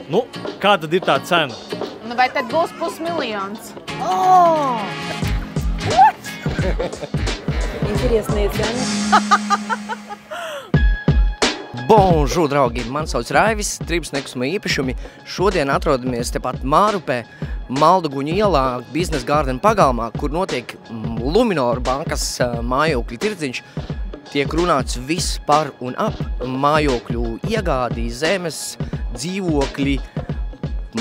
Nu, kā tad ir tā cena? Nu, vai tad būs $500 000? Oh! What? Интересные цены. Bonjour, draugi! Mani sauc Raivis, Trības nekustamā īpašumi. Šodien atrodamies tepat Mārupē, Malduguņu ielā, Business Garden pagalmā, kur notiek Luminor bankas mājokļu tirdziņš. Tiek runāts viss par un ap mājokļu iegādi, zemes, dzīvokļi,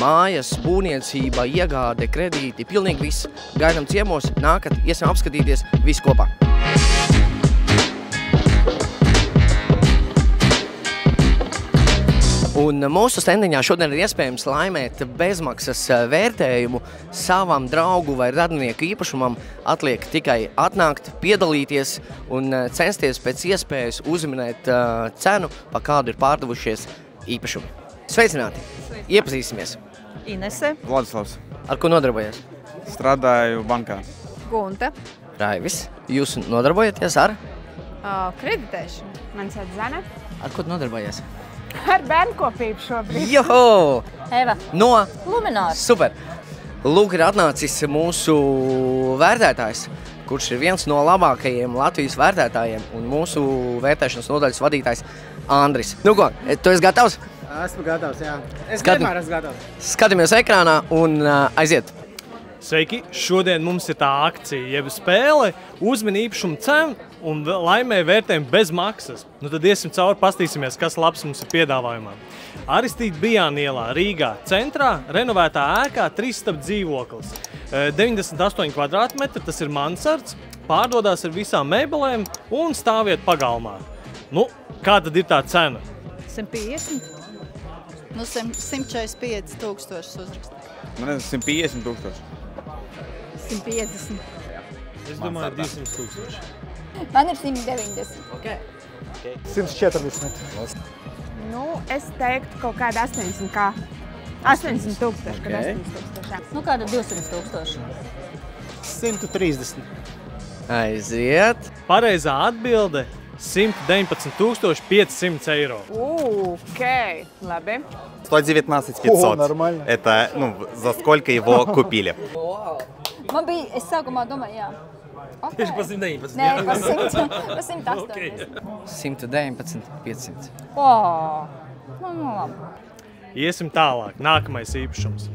mājas, būvniecība, iegāde, kredīti, pilnīgi viss. Gaidām ciemos, nākat, iesim apskatīties visu kopā. Un mūsu stendiņā šodien ir iespējams laimēt bezmaksas vērtējumu savam draugu vai radinieku īpašumam. Atliek tikai atnākt, piedalīties un censties pēc iespējas uzminēt cenu, pa kādu ir pārdevušies īpašumi. Sveicināti! Iepazīsimies! Inese. Vladislavs. Ar ko nodarbojies? Strādāju bankā. Gunta. Raivis. Jūs nodarbojaties ar? Kreditēšana. Man sauc Zana. Ar ko tu nodarbojies? Ar bērnkopību šobrīd. Joho! Eva. No? Luminor. Super! Lūk, ir atnācis mūsu vērtētājs, kurš ir viens no labākajiem Latvijas vērtētājiem un mūsu vērtēšanas nodaļas vadītājs Andris. Nu ko, tu esi gatavs? Esmu gatavs, jā. Es vienmēr esmu gatavs. Skatāmies ekrānā un aiziet. Sveiki! Šodien mums ir tā akcija, jeb spēle, uzmini īpašumu cenu un laimē vērtējumu bez maksas. Nu tad iesim cauri, pastīsimies, kas labs mums ir piedāvājumā. Aristīta Bijāna ielā, Rīgā, centrā, renovētā ēkā, 3-stāvu dzīvoklis. 98 kvadrātmetri, tas ir mansards, pārdodās ar visām mēbelēm un stāvvieta pagalmā. Nu, kā tad ir tā cena? 150. Nu, 145 000 uzrakstīt. Man ir 150 000. 150. Es domāju, 200 000. Man ir 190. Okay. 140. Nu, es teiktu kaut kāda 80 kā. 80 000, kad 80 000. Nu, kāda 200 000. 130. Aiziet. Pareizā atbilde – 119 500 eiro. Okei, labi. 119 О, 500. нормально. Это, за сколько его купили. Man bija, es sākumā domāju, jā. Okay. Tieši pa 119. Nē, pa 180. 119 500. Nu, labi. Iesim tālāk. Nākamais īpašums.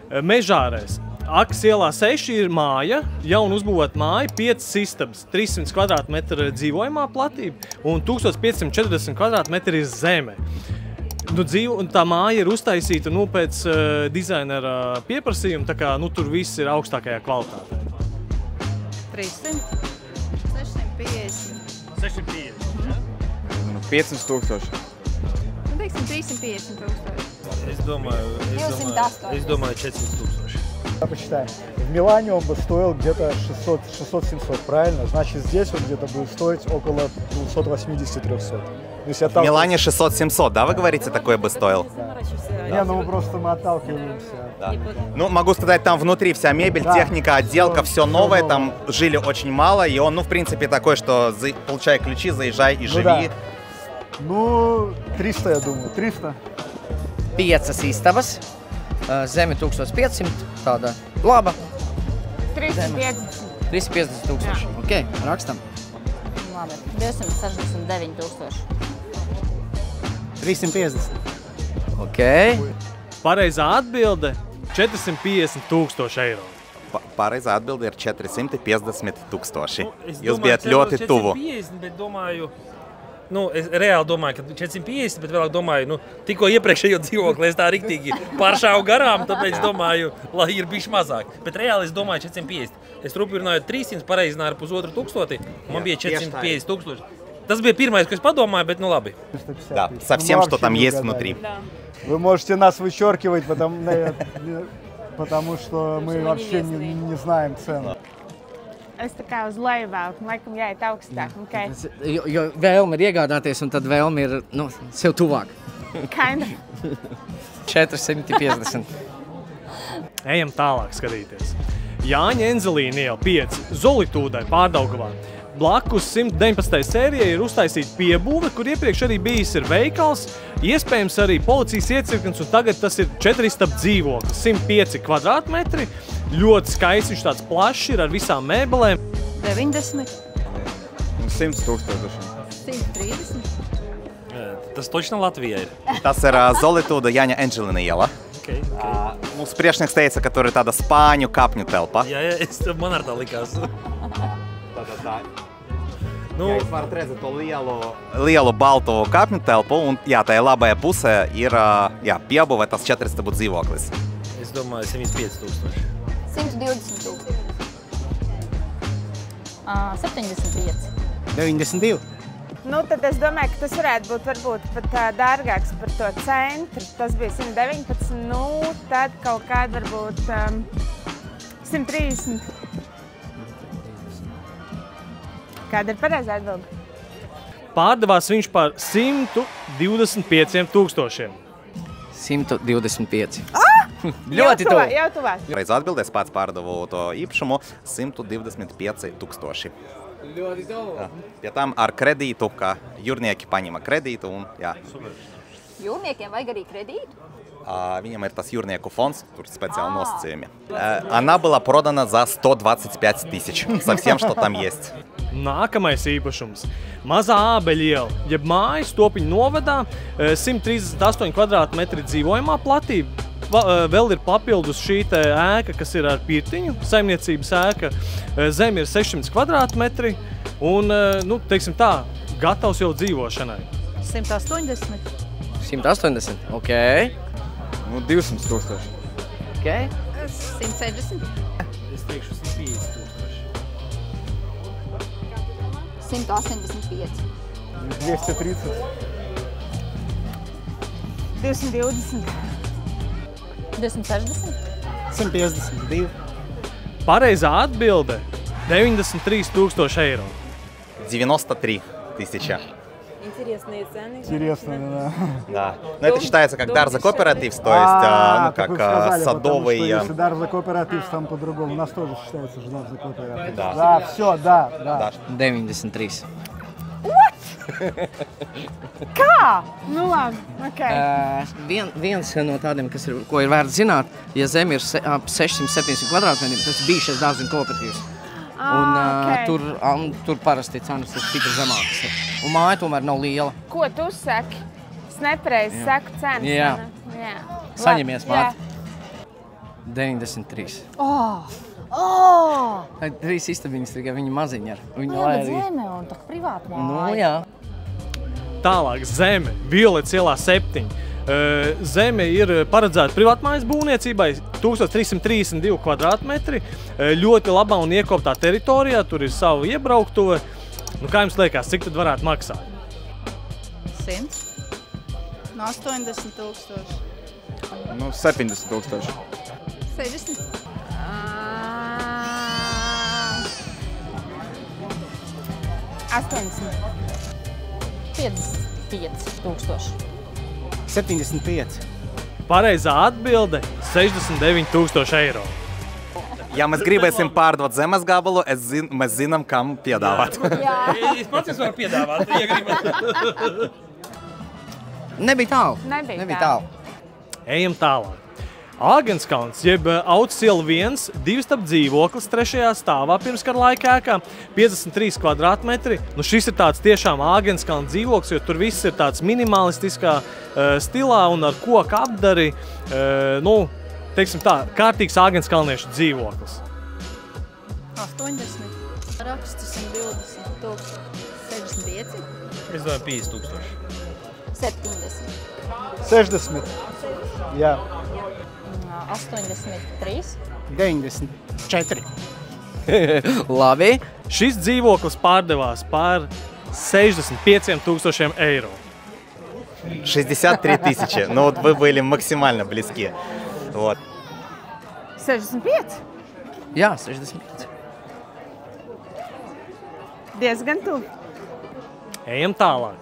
Mežārēs. Akas ielā 6 ir māja, jauna uzbūvēta māja, 5 istabas, 300 kvadrātmetru dzīvojamā platība un 1540 kvadrātmetri ir zeme. Nu, tā māja ir uztaisīta pēc dizainera pieprasījuma, tā kā tur viss ir augstākajā kvalitātē. 300. 650. 650, ja? 500 000. Nu, teiksim, 350 000. Es domāju 400 000. Я посчитаю. В Милане он бы стоил где-то 600-700, правильно? Значит, здесь он где-то будет стоить около 280-300. В Милане 600-700, да, вы говорите, такой бы стоил? Да. Не, ну мы отталкиваемся. Да. Ну, могу сказать, там внутри вся мебель, да, техника, отделка, все новое, там жили очень мало, и он, в принципе, такой, что получай ключи, заезжай и живи. Да. Ну, 300, я думаю, 300. 5 istabas, zeme 1500, tāda laba. 350. 350 000. Ok, rakstam. Labi, 269 000. 350. Ok. Pareizā atbilde – 450 000 eiro. Pareizā atbilde ir 450 000. Jūs bijat ļoti tuvu. 450, bet domāju, es reāli domāju, ka 450, bet vēlāk domāju, tikko iepriekšējo dzīvokli es tā riktīgi pāršāvu garām, tāpēc domāju, lai ir bišķi mazāk. Bet reāli es domāju 450. Es runāju 300, pareizināju ar 1500, man bija 450 000. Tas bija pirmais, ko es padomāju, bet labi. Да, со всем, что там есть внутри. Вы можете нас вычеркивать, потому что мы вообще не знаем цену. Es tā kā uz leju vēl, laikam jāiet augstāk. Okay. Jo vēlme ir iegādāties, un tad vēlme ir sev tuvāk. Kinda. 450. Ejam tālāk skatīties. Jāņa Enzelīna iela 5, Zolitūdai, Pārdaugavā. blakus 119. sērijai ir uztaisīta piebūve, kur iepriekš arī bijis ir veikals, iespējams arī policijas iecirknis, un tagad tas ir 4 istab dzīvoklis, 105 kvadrātmetri, ļoti skaists, viņš tāds plašs ir ar visām mēbelēm. 90. 100 tūkstoši. 130. Tas точно Latvijā ir. Tas ir Zolitūda Jaņa Enģelina iela. Okay. Mūsu priekšnieks teica, ka tur ir tāda spāņu kapņu telpa. Jā, man ar tā likās. Tā. Nu, jūs varat redzēt to lielu baltu kapņu telpu, un jā, tajā labajā pusē ir piebūvē tas 4 istabu dzīvoklis. Es domāju, 105 tūkstoši. 120 tūkstoši. 75. 92. Nu, tad es domāju, ka tas varētu būt varbūt pat dārgāks par to centru. Tas bija 119, nu, tad kaut kāda varbūt 130. Kāda ir pareizā atbilde? Pārdevās viņš par 125 tūkstošiem. 125. Ļoti tuvu. Jau tuvāk. Reiz atbildēs pats pārdevu to īpašumu 125 tūkstoši. Ļoti tuvu. Pie tam ar kredītu, ka jūrnieki paņima kredītu un jā. Jūrniekiem vajag arī kredītu? Viņam ir tas jūrnieku fonds, tur специально nosacījumi. Она была продана за 125 тысяч, со всем, что там есть. Nākamais īpašums. Mazā Ābeļa iela, jeb mājas Topiņu novadā, 138 kvadrātmetri dzīvojamā platība. Vēl ir papildus šī ēka, kas ir ar pirtiņu, saimniecības ēka. Zeme ir 600 kvadrātmetri un, nu, teiksim tā, gatavs jau dzīvošanai. 180. 180, ok. Nu, 200 tūkstoši. Ok. 160. Es teikšu 150 tūkstoši. 185. 230. 220. 260. 152. Pareizā atbilde – 93 000 eiro. 93 тысячи. Интересные цены. Интересно, да. Да. Но это считается как дар за кооператив, то есть, как вы сказали, садовый... Потому что если дар за кооператив, там по-другому. У нас тоже считается же дар за кооператив. Да. Да, все, да. 93. Kā? Nu labi, ok. Viens no tādiem, ko ir vērts zināt, ja zeme ir ap 670 kvadrātmetriem, tas ir bijis šis dārziņu kooperatīvs. Un tur parasti cenas ir stipri zemākas. Un māja tomēr nav liela. Ko tu saki? Es nepareizi saku cenas. Jā. Saņemies, Mārta. 93. Trīs istabiņas, tikai viņi maziņi ar. Jā, bet zeme un tā privāta māja. Nu, jā. Tālāk zeme, Violetas ielā 7. Zeme ir paredzēta privātmājas būvniecībai, 1332 kvadrātmetri, ļoti labā un iekoptā teritorijā, tur ir savu iebrauktuve. Nu, kā jums liekas, cik tad varētu maksāt? 100. No 80 tūkstoši. Nu, 70 tūkstoši. 60. 80. 55 tūkstoši. 75. Pareizā atbilde – 69 000 eiro. Ja mēs gribēsim pārdot zemes gabalu, mēs zinām, kam piedāvāt. Jā. Es pats varu piedāvāt, ja gribat. Nebija tālu. Nebija tālu. Ejam tālāk. Āgenskalns, jeb Aucis iela 1, 2 istab dzīvoklis 3. stāvā pirmskara laika ēkā, 53 kvadrātmetri. Nu, šis ir tāds tiešām Āgenskalna dzīvoklis, jo tur viss ir tāds minimalistiskā stilā un ar koku apdari. Nu, teiksim tā, kārtīgs āgenskalniešu dzīvoklis. 80. Raksts 120 tūkstoši. 65. Es domāju 50 tūkstoši. 70. 60. Jā. 83. 94. Labi. Šis dzīvoklis pārdevās par 65 000 eiro. 63 тысячи. Ну, вот вы были максимально близки. Вот. 65? Jā, 65. Diezgan tuvu. Ejam tālāk.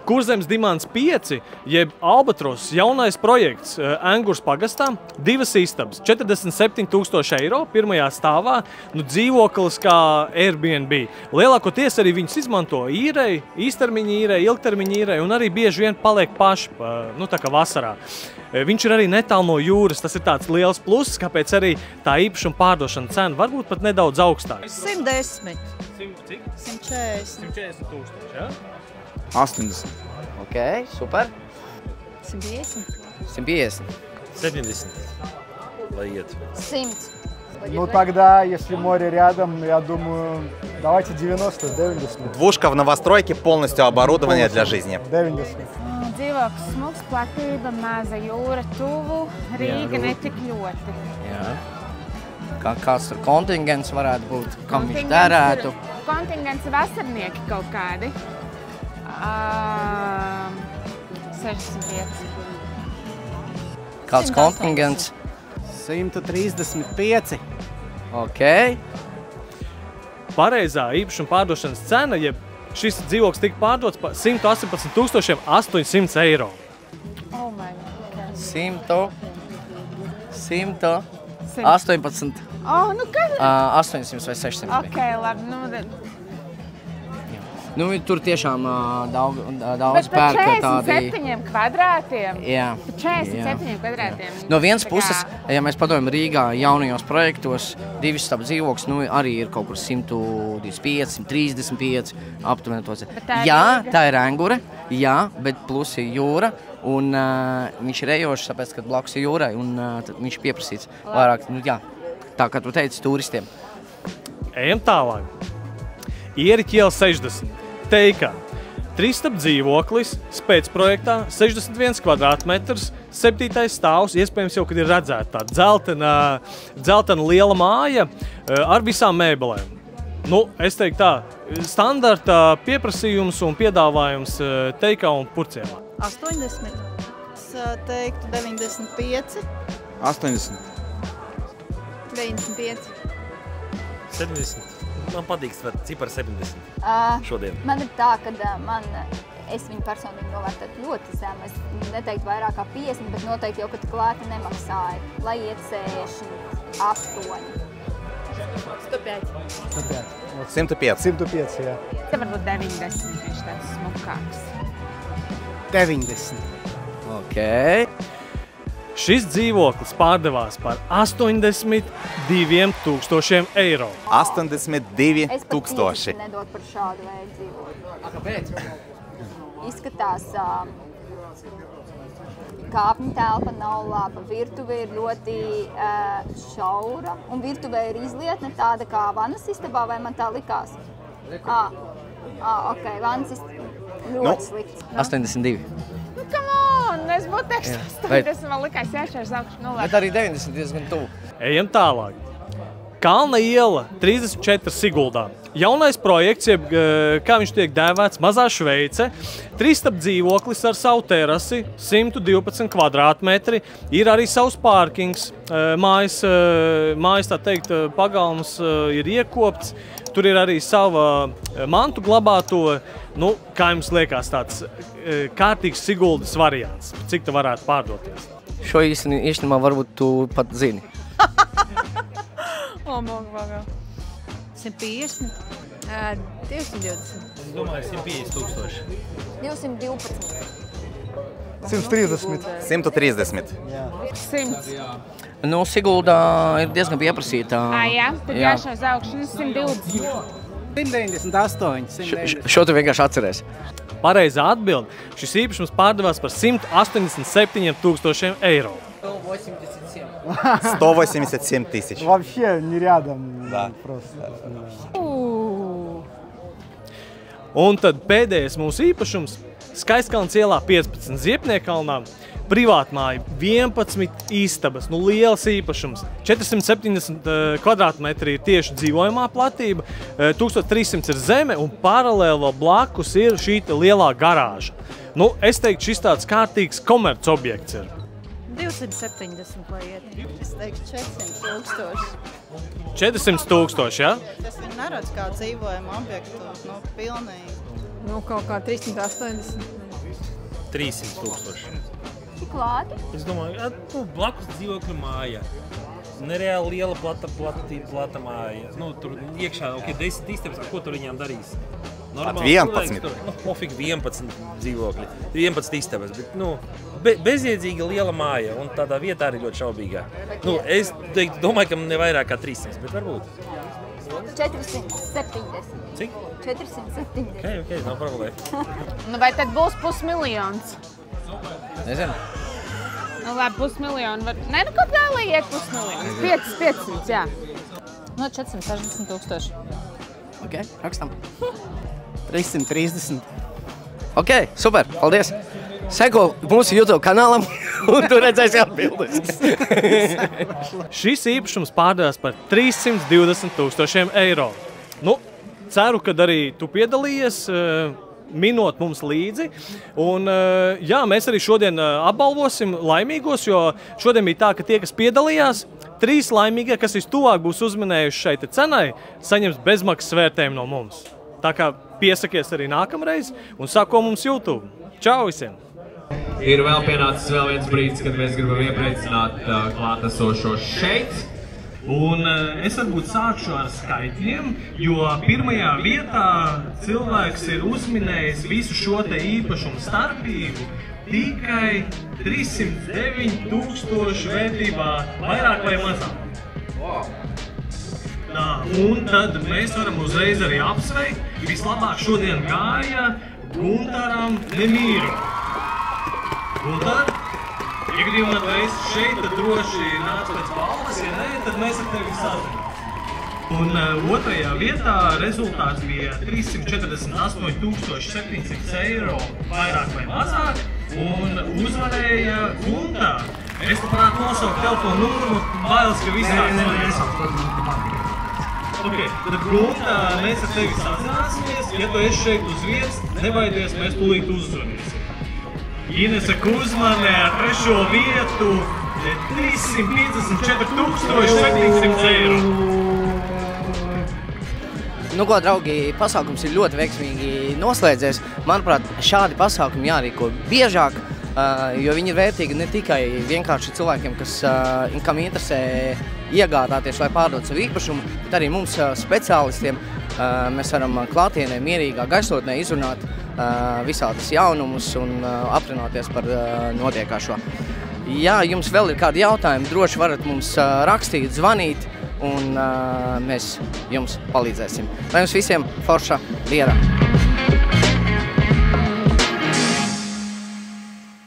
Kurzemes Dimants 5, jeb Albatros jaunais projekts Engurs pagastā, 2 istabas, 47,000 eiro pirmajā stāvā, nu dzīvoklis kā Airbnb. Lielākoties arī viņus izmanto īrei, īstermiņa īrei, ilgtermiņa īrei un arī bieži vien paliek paši, nu tā kā vasarā. Viņš ir arī netālu no jūras, tas ir tāds liels pluss, kāpēc arī tā īpašuma pārdošana cena varbūt pat nedaudz augstāka. 110. Cik? 140. 140 tūkstoši, jā? 80. Ok, super. 150. 150. 70. Lai iet. 100. Ну тогда, если море рядом, я думаю, давайте 90. Двушка в новостройке, полностью оборудование для жизни. 90. Dzīvoklis smuks, platība, maza jūra, tuvu, Rīga netik ļoti. Jā. Kāds tur kontingents varētu būt, kam viņš derētu? Kontingents vasarnieki kaut kādi. 65. Kāds kontingents? 135. Ok. Pareizā īpašuma pārdošanas cena, jeb šis dzīvoklis tika pārdots par 118,800 eiro. Oh my God. 118. Oh, nu kad? 800 vai 600. Ok, labi. Nu, tur tiešām daudz bet par pērka tādi... 47 kvadrātiem? Jā. Par 47 kvadrātiem? No vienas puses, ja mēs padomājam Rīgā jaunajos projektos, 2 istabu dzīvoklis, nu arī ir kaut kur 125, 135 aptuveni tos. Jā, tā ir Engure, jā, bet plus ir jūra, un viņš ir ejošs, tāpēc, ka blakus ir jūrai, un viņš ir pieprasīts vairāk, nu jā, tā kā tu teici, turistiem. Ejam tālāk. Ieriķi iela 60. Teikā. 3 istabu dzīvoklis, spēcprojektā, 61 kvadrātmetrs, 7. stāvs, iespējams jau, kad ir redzēta tā dzeltena liela māja ar visām mēbelēm. Nu, es teiktu tā, standarta pieprasījums un piedāvājums Teikā un Purciemā. 80. Es teiktu 95. 80. 95. 70. Man patīk cipari 70 šodien. Man ir tā, ka es viņu personīgi novērtētu ļoti zem. Es neteiktu vairāk kā 50, bet noteikti jau, kad klāti nemaksāja. Lai iet 68. 105. 105. 105, jā. Te varbūt 90, viņš tāds smukāks. 90. Ok. Šis dzīvoklis pārdevās par 82,000 eiro. 82,000. Es pat 50 nedod par šādu veidu dzīvokli. Kāpēc? Izskatās, kāpņu telpa nav laba, virtuve ir ļoti šaura, un virtuvē ir izlietne tāda kā vannas istabā, vai man tā likās? Ok, vannas istabā ļoti slikts. 82. Come on, es būtu teiks 80, man likās jāšķirs augšu 0. Bet arī 90 diezgan tuvu. Ejam tālāk. Kalna iela 34 Siguldā. Jaunais projekts, jeb kā viņš tiek dēvēts, Mazā Šveice, 3 istabu dzīvoklis ar savu terasi, 112 kvadrātmetri, ir arī savs pārkings, mājas tā teikt, pagalms ir iekopts, tur ir arī sava mantu glabāto, nu, kā jums liekas tāds kārtīgs Siguldas variants, cik tu varētu pārdoties? Šo īstenībā varbūt tu pat zini. O, mogu. 150. 220. Es domāju, 150,000. 212. 130. 130. 100. Nu, Siguldā ir diezgan pieprasīta. Jā, tad jāšauz augšu 120. 198. Šo tu vienkārši atceries. Pareizā atbilde. Šis īpašums pārdevās par 187,000 eiro. 187 тысяч. Вообще не рядом. Да. Просто. Un tad pēdējais mūsu īpašums – Skaistkalns ielā 15 Ziepniekalnā, privātmāja 11 istabas, nu liels īpašums. 470 kvadrātmetri ir tieši dzīvojamā platība, 1300 ir zeme un paralēli vēl blakus ir šī lielā garāža. Nu, es teiktu, šis tāds kārtīgs komerc objekts ir. 270, lai iet. Es teikšu 400,000. 400,000, ja? Es viņu neredzu kā dzīvojumu objektu, nu, pilnīgi. Nu, kaut kā 380. 300 000. Cik lāti? Es domāju, blakus dzīvokļu māja. Nereāli liela, plata māja. Nu, tur iekšā, 10 istabas, ko tur viņām darīs? Normāli 11. Pofīgi 11 dzīvokļi, 11 istabas, bet bezjēdzīga liela māja un tādā vietā arī ļoti šaubīgā. Es domāju, ka ne vairāk kā 300, bet varbūt. 470. Cik? 470. Ok, nav problēma. Vai tad būs pusmiljons? Nezinu. Labi, pusmiljonu. Nē, kaut kā liek pusmiljonu. 500, jā. 460 000. Ok, rakstam. 330. Ok, super, paldies. Seko mūsu YouTube kanālam un tu redzēsi atbildes. Šis īpašums pārdevās par 320 000 eiro. Ceru, ka arī tu piedalījies, minot mums līdzi. Un, jā, mēs arī šodien apbalvosim laimīgos, jo šodien bija tā, ka tie, kas piedalījās, 3 laimīgie, kas vistuvāk būs uzminējuši šeit cenai, saņems bezmaksas vērtējumu no mums. Tā kā piesakies arī nākamreiz un sako mums YouTube. Čau visiem! Ir vēl pienācis vēl viens brīdis, kad mēs gribam iepriecināt klātesošos šeit. Un es varbūt sākšu ar skaitļiem, jo pirmajā vietā cilvēks ir uzminējis visu šo te īpašumu starpību tikai 309 000 vērtībā, vairāk vai mazāk. Un tad mēs varam uzreiz arī apsveikt. Vislabāk šodien gāja Guntaram Nemīru. Guntar, ja gadījumā tu esi šeit, tad droši nāc pēc balvas, ja nē, tad mēs ar tevi sazinām. Un otrajā vietā rezultāts bija 348 700 eiro, vairāk vai mazāk, un uzvarēja Gunta. Es tu varētu nosaukt telefonu numuru, bailes, ka viss tāds Ok, tad Gunta, mēs ar tevi sazināsimies. Ja tu esi šeit uz vietas, nebaidies, mēs tūlīt uzzvanīsim. Inese Kuzmane ar 3. vietu 354 700 eiro. Nu ko, draugi, pasākums ir ļoti veiksmīgi noslēdzies. Manuprāt, šādi pasākumi jārīko biežāk, jo viņi ir vērtīgi ne tikai vienkārši cilvēkiem, kam interesē iegādāties vai pārdot savu īpašumu, bet arī mums speciālistiem mēs varam klātienē, mierīgā gaisotnē izrunāt visādus jaunumus un aprunāties par notiekāšo. Ja jums vēl ir kādi jautājumi, droši varat mums rakstīt, zvanīt, un mēs jums palīdzēsim. Lai jums visiem forša diena!